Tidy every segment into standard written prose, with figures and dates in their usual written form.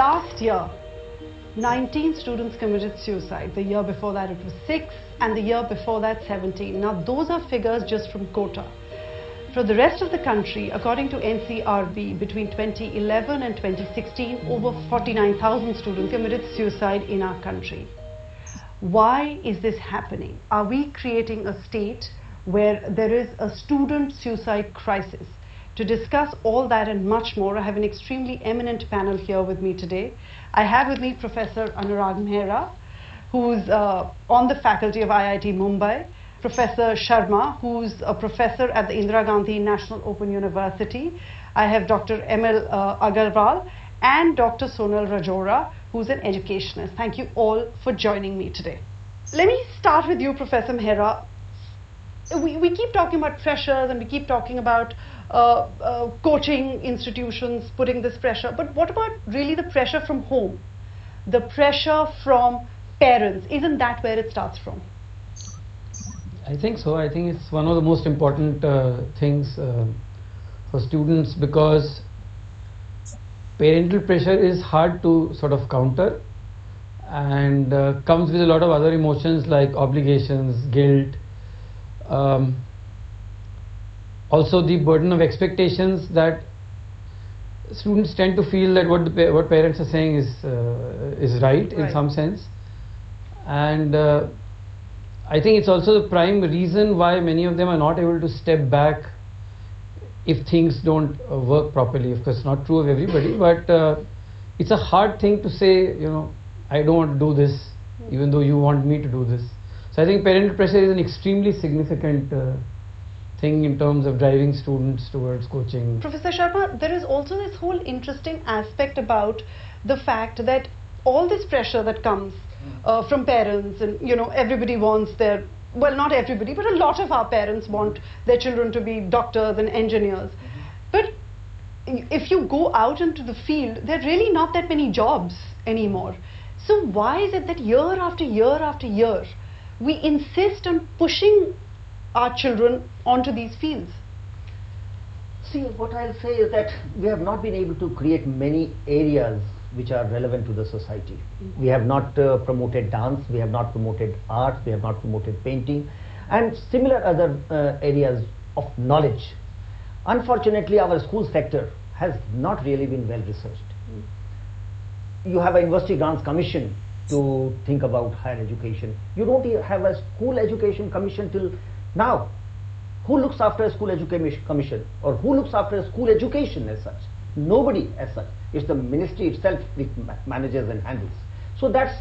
Last year, 19 students committed suicide. The year before that it was 6, and the year before that 17. Now those are figures just from Kota. For the rest of the country, according to NCRB, between 2011 and 2016, over 49,000 students committed suicide in our country. Why is this happening? Are we creating a state where there is a student suicide crisis? To discuss all that and much more, I have an extremely eminent panel here with me today. I have with me Professor Anurag Mehra, who's on the faculty of IIT Mumbai, Professor Sharma, who's a professor at the Indira Gandhi National Open University. I have Dr. ML Agarwal and Dr. Sonal Rajora, who's an educationist. Thank you all for joining me today. Let me start with you, Professor Mehra. We keep talking about pressures and we keep talking about coaching institutions putting this pressure, but what about really the pressure from home? The pressure from parents, isn't that where it starts from? I think so. I think it's one of the most important things for students, because parental pressure is hard to sort of counter and comes with a lot of other emotions like obligations, guilt, also the burden of expectations that students tend to feel that what parents are saying is right in some sense. And I think it's also the prime reason why many of them are not able to step back if things don't work properly. Of course, not true of everybody, but it's a hard thing to say, you know, I don't want to do this, even though you want me to do this. So I think parental pressure is an extremely significant thing in terms of driving students towards coaching. Professor Sharma, there is also this whole interesting aspect about the fact that all this pressure that comes from parents, and you know, everybody wants their, well, not everybody, but a lot of our parents want their children to be doctors and engineers. But if you go out into the field, there are really not that many jobs anymore. So why is it that year after year after year, we insist on pushing our children onto these fields? See, what I'll say is that we have not been able to create many areas which are relevant to the society. We have not promoted dance, we have not promoted art, we have not promoted painting, and similar other areas of knowledge. Unfortunately, our school sector has not really been well researched. You have a University Grants Commission to think about higher education. You don't have a school education commission till now. Who looks after a school education commission, or who looks after a school education as such? Nobody as such. It's the ministry itself which manages and handles. So that's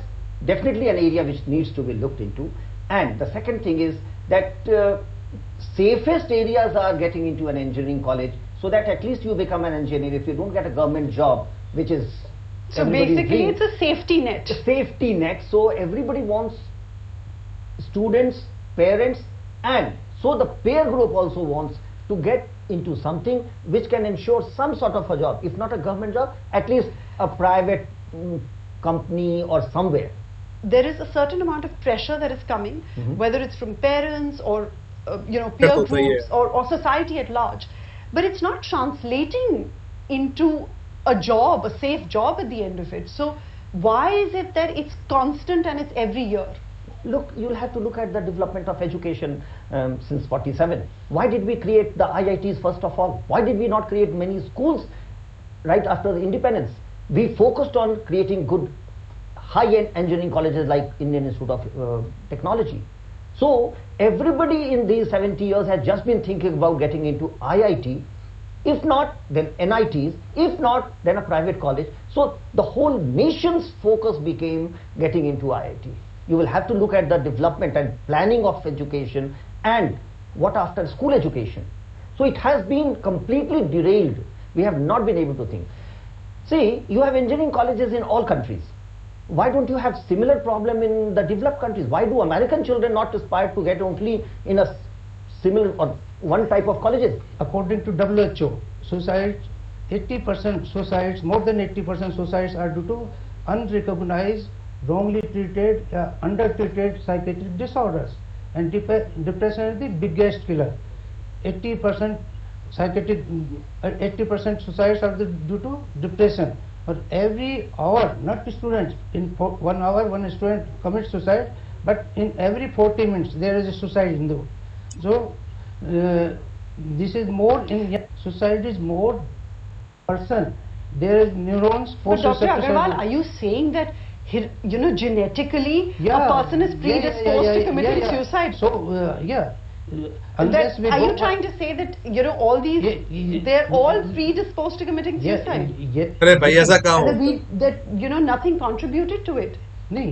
definitely an area which needs to be looked into. And the second thing is that safest areas are getting into an engineering college, so that at least you become an engineer if you don't get a government job, which is so basically it's a safety net. A safety net. So everybody wants, students, parents, and so the peer group also wants to get into something which can ensure some sort of a job, if not a government job, at least a private company or somewhere. There is a certain amount of pressure that is coming, whether it's from parents or you know, peer groups or society at large, but it's not translating into a job, a safe job at the end of it. So why is it that it's constant and it's every year? Look, you'll have to look at the development of education since 47. Why did we create the IITs first of all? Why did we not create many schools right after the independence? We focused on creating good high-end engineering colleges like Indian Institute of Technology. So everybody in these 70 years has just been thinking about getting into IIT. If not, then NITs. If not, then a private college. So the whole nation's focus became getting into IIT. You will have to look at the development and planning of education and what after school education. So it has been completely derailed. We have not been able to think. See, you have engineering colleges in all countries. Why don't you have similar problem in the developed countries? Why do American children not aspire to get only in a similar or one type of colleges? According to WHO, suicides, 80% suicides, more than 80% suicides are due to unrecognized, wrongly treated, undertreated psychiatric disorders, and depression is the biggest killer. 80% suicides are due to depression, For every hour, not the students, in 1 hour one student commits suicide, but in every 40 minutes there is a suicide in the. So this is more in suicide is more person. There is neurons. But Dr. Agarwal, are you saying that genetically a person is predisposed to committing suicide? So Are you trying to say that all these they're all predisposed to committing suicide? अरे भाई ऐसा कहाँ हो? That nothing contributed to it. No,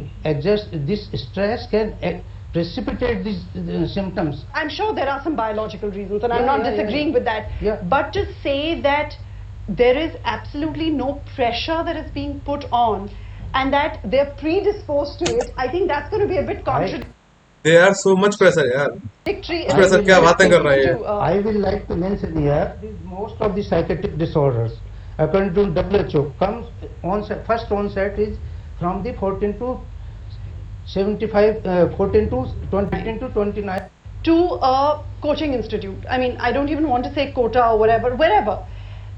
just this stress can precipitate these symptoms. I'm sure there are some biological reasons, and I'm Yeah, not yeah, disagreeing yeah. with that. Yeah. But to say that there is absolutely no pressure that is being put on, and that they're predisposed to it, I think that's going to be a bit contradictory. They are so much pressure यार. Pressure क्या बातें कर रहे हैं? I will like to mention here, most of the psychiatric disorders, according to WHO, comes first onset is from the 14 to 75, 14 to 29. To a coaching institute. I mean, I don't even want to say quota or whatever, wherever.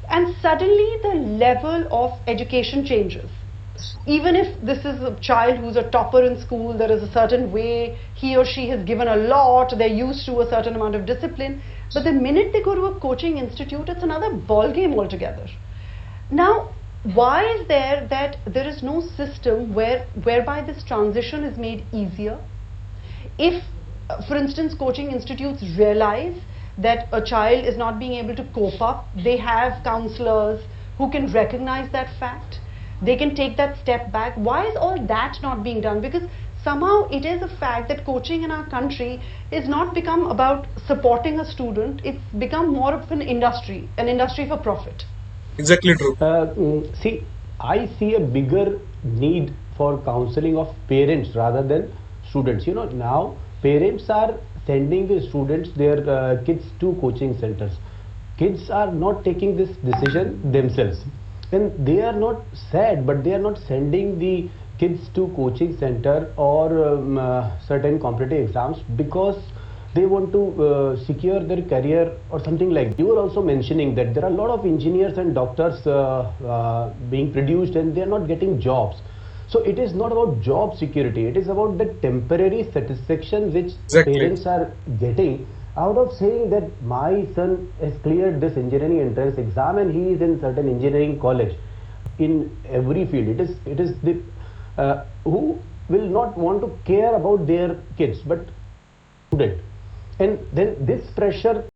And suddenly the level of education changes. Even if this is a child who's a topper in school, there is a certain way he or she has given a lot, they're used to a certain amount of discipline. But the minute they go to a coaching institute, it's another ball game altogether. Now, why is there is no system whereby this transition is made easier? If, for instance, coaching institutes realize that a child is not being able to cope up, they have counselors who can recognize that fact, they can take that step back. Why is all that not being done? Because somehow it is a fact that coaching in our country is not become about supporting a student, it's become more of an industry for profit. Exactly true. See, I see a bigger need for counseling of parents rather than students. Now parents are sending the students, their kids to coaching centers. Kids are not taking this decision themselves. And they are not sad, but they are not sending the kids to coaching center or certain competitive exams because they want to secure their career or something like that. You were also mentioning that there are a lot of engineers and doctors being produced and they are not getting jobs. So it is not about job security, it is about the temporary satisfaction which parents are getting out of saying that my son has cleared this engineering entrance exam and he is in certain engineering college. In every field, it is the who will not want to care about their kids, but student. And then this pressure